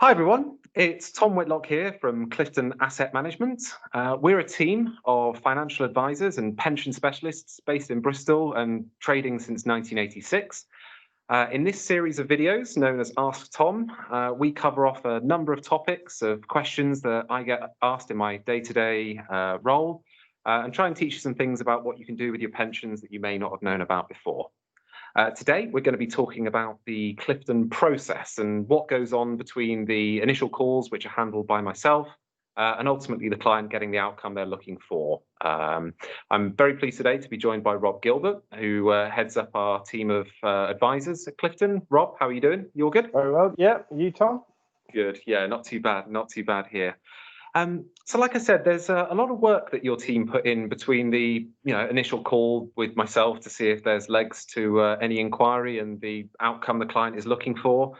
Hi everyone, it's Tom Whitlock here from Clifton Asset Management. We're a team of financial advisors and pension specialists based in Bristol and trading since 1986. In this series of videos known as AskTom, we cover off a number of topics of questions that I get asked in my day-to-day role and try and teach you some things about what you can do with your pensions that you may not have known about before. Today, we're going to be talking about the Clifton process and what goes on between the initial calls, which are handled by myself, and ultimately the client getting the outcome they're looking for. I'm very pleased today to be joined by Rob Gilbert, who heads up our team of advisors at Clifton. Rob, how are you doing? You all good? Very well. Yeah, you, Tom? Good. Yeah, not too bad. Not too bad here. So like I said, there's a lot of work that your team put in between the initial call with myself to see if there's legs to any inquiry and the outcome the client is looking for.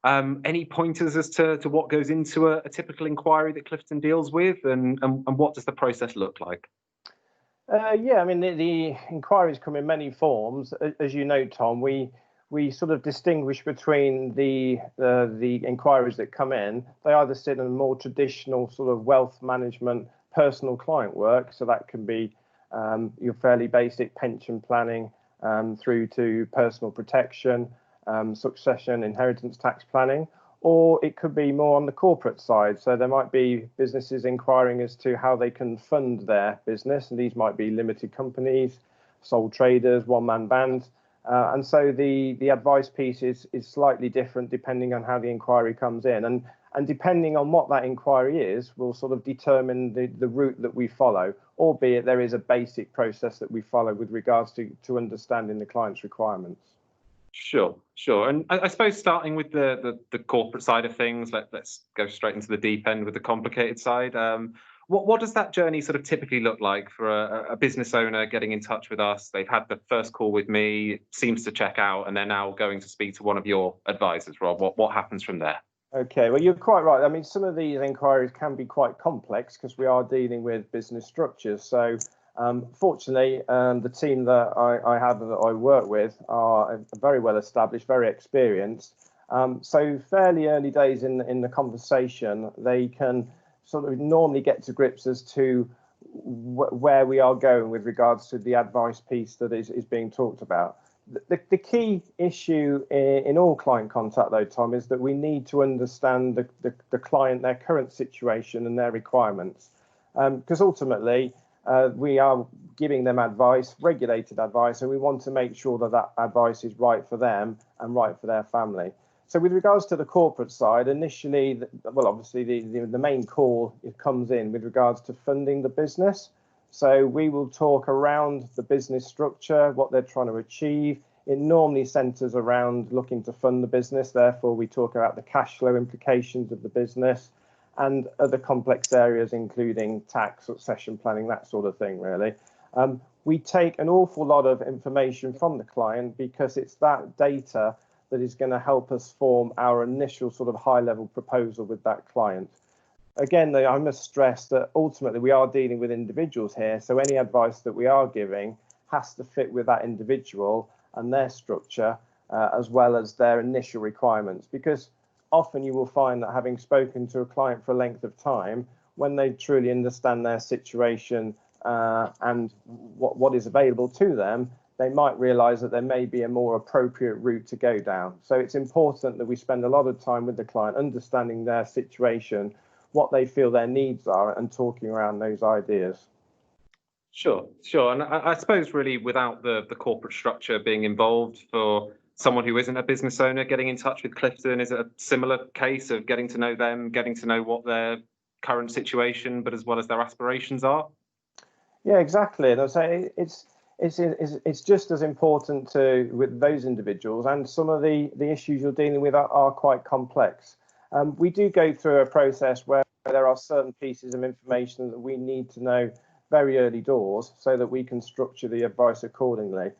Any pointers as to what goes into a typical inquiry that Clifton deals with, and what does the process look like? Yeah, I mean, the inquiries come in many forms. As you know, Tom, we sort of distinguish between the inquiries that come in. They either sit in a more traditional sort of wealth management, personal client work, so that can be your fairly basic pension planning through to personal protection, succession, inheritance tax planning, or it could be more on the corporate side. So there might be businesses inquiring as to how they can fund their business, and these might be limited companies, sole traders, one-man bands. And so the advice piece is slightly different depending on how the inquiry comes in. And depending on what that inquiry is, will sort of determine the route that we follow, albeit there is a basic process that we follow with regards to understanding the client's requirements. Sure. And I suppose starting with the corporate side of things, let's go straight into the deep end with the complicated side. What does that journey sort of typically look like for a business owner getting in touch with us? They've had the first call with me, it seems to check out, and they're now going to speak to one of your advisors, Rob. What happens from there? Okay, well, you're quite right. I mean, some of these inquiries can be quite complex because we are dealing with business structures. So fortunately, the team that I have that I work with are very well established, very experienced. So fairly early days in the conversation, they can sort of normally get to grips as to where we are going with regards to the advice piece that is being talked about. The key issue in all client contact, though, Tom, is that we need to understand the client, their current situation and their requirements. Because ultimately, we are giving them advice, regulated advice, and we want to make sure that that advice is right for them and right for their family. So with regards to the corporate side, initially, well, obviously, the main call comes in with regards to funding the business. So we will talk around the business structure, what they're trying to achieve. It normally centers around looking to fund the business. Therefore, we talk about the cash flow implications of the business and other complex areas, including tax, succession planning, that sort of thing, really. We take an awful lot of information from the client because it's that data that is going to help us form our initial sort of high-level proposal with that client. Again, I must stress that ultimately we are dealing with individuals here, so any advice that we are giving has to fit with that individual and their structure, as well as their initial requirements, because often you will find that having spoken to a client for a length of time, when they truly understand their situation and what is available to them, they might realise that there may be a more appropriate route to go down. So it's important that we spend a lot of time with the client, understanding their situation, what they feel their needs are, and talking around those ideas. Sure. And I suppose really without the corporate structure being involved, for someone who isn't a business owner getting in touch with Clifton, is it a similar case of getting to know them, getting to know what their current situation, but as well as their aspirations are? Yeah, exactly. And I say it's just as important with those individuals, and some of the issues you're dealing with are quite complex. We do go through a process where there are certain pieces of information that we need to know very early doors so that we can structure the advice accordingly.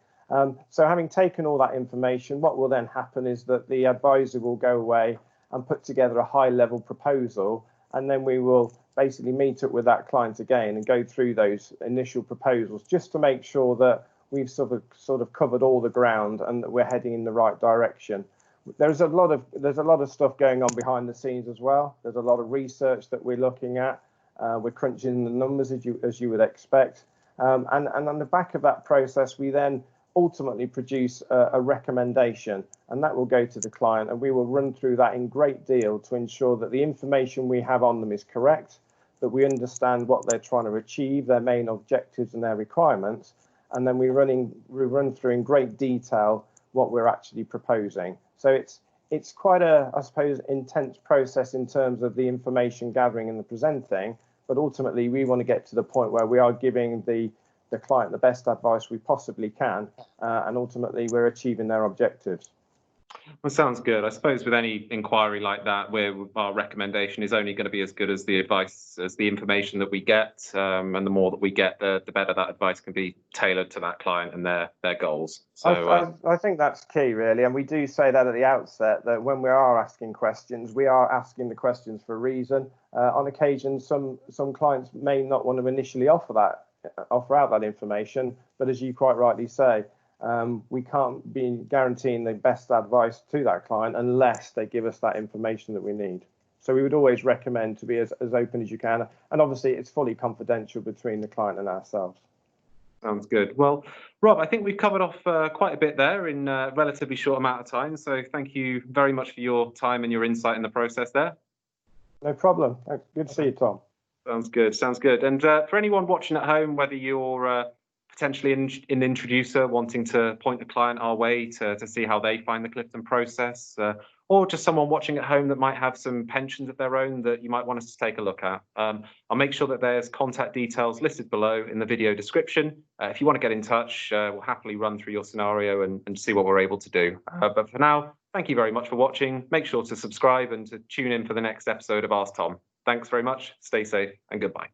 So having taken all that information, what will then happen is that the advisor will go away and put together a high-level proposal, and then we will basically meet up with that client again and go through those initial proposals just to make sure that we've sort of covered all the ground and that we're heading in the right direction. there's a lot of stuff going on behind the scenes as well. There's a lot of research that we're looking at. We're crunching the numbers as you would expect, and on the back of that process, we then ultimately produce a recommendation, and that will go to the client, and we will run through that in great deal to ensure that the information we have on them is correct, that we understand what they're trying to achieve, their main objectives and their requirements, and then we run through in great detail what we're actually proposing. So it's quite a, I suppose, intense process in terms of the information gathering and the presenting, but ultimately we want to get to the point where we are giving the client the best advice we possibly can, and ultimately we're achieving their objectives. Well, sounds good. I suppose with any inquiry like that, where our recommendation is only going to be as good as the advice, as the information that we get, and the more that we get, the better that advice can be tailored to that client and their goals. So I think that's key, really, and we do say that at the outset, that when we are asking questions, we are asking the questions for a reason. On occasion, some clients may not want to initially offer out that information, but as you quite rightly say, we can't be guaranteeing the best advice to that client unless they give us that information that we need. So we would always recommend to be as open as you can, and obviously it's fully confidential between the client and ourselves. Sounds good. Well, Rob, I think we've covered off quite a bit there in a relatively short amount of time. So thank you very much for your time and your insight in the process there. No problem. Good to see you, Tom. Sounds good. Sounds good. And for anyone watching at home, whether you're potentially an introducer wanting to point a client our way to see how they find the Clifton process, or just someone watching at home that might have some pensions of their own that you might want us to take a look at, I'll make sure that there's contact details listed below in the video description. If you want to get in touch, we'll happily run through your scenario and see what we're able to do. But for now, thank you very much for watching. Make sure to subscribe and to tune in for the next episode of AskTom. Thanks very much. Stay safe and goodbye.